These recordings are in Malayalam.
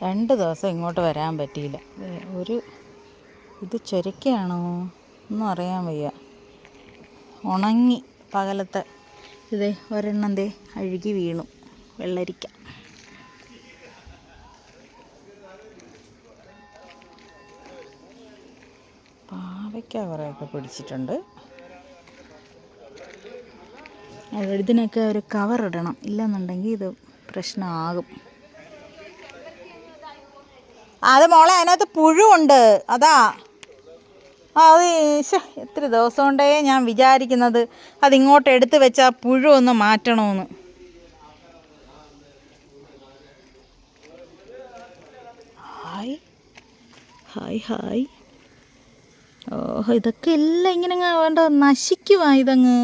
2 ദിവസം ഇങ്ങോട്ട് വരാൻ പറ്റിയില്ല. ഇത് ചൊരക്കയാണോ ഒന്നും അറിയാൻ വയ്യ. ഉണങ്ങി പകലത്തെ. ഒരെണ്ണം അഴുകി വീണു. വെള്ളരിക്ക. പാവയ്ക്ക കുറേയൊക്കെ പിടിച്ചിട്ടുണ്ട്. ഇതിനൊക്കെ ഒരു കവറിടണം, ഇല്ലെന്നുണ്ടെങ്കിൽ ഇത് പ്രശ്നമാകും. അത് മോളെ അതിനകത്ത് പുഴുവുണ്ട്, അതാ. അത് എത്ര ദിവസം കൊണ്ടേ ഞാൻ വിചാരിക്കുന്നത് അതിങ്ങോട്ട് എടുത്ത് വെച്ച് ആ പുഴു ഒന്ന് മാറ്റണമെന്ന്. Hi hi hi. ഓഹോ, ഇതൊക്കെ എല്ലാം ഇങ്ങനെ വേണ്ട നശിക്കുവാ ഇതങ്ങ്.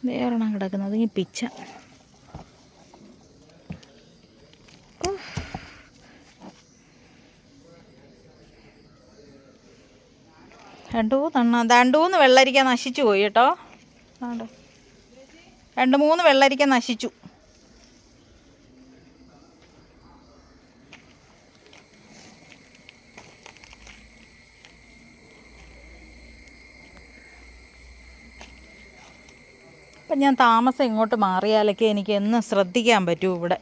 വേറെണ്ണം കിടക്കുന്നത് ഈ പിച്ച. രണ്ട് മൂന്ന് വെള്ളരിക്ക നശിച്ചു പോയി കേട്ടോ. 2-3 വെള്ളരിക്ക നശിച്ചു. അപ്പം ഞാൻ താമസം ഇങ്ങോട്ട് മാറിയാലൊക്കെ എനിക്ക് എന്നും ശ്രദ്ധിക്കാൻ പറ്റൂ ഇവിടെ.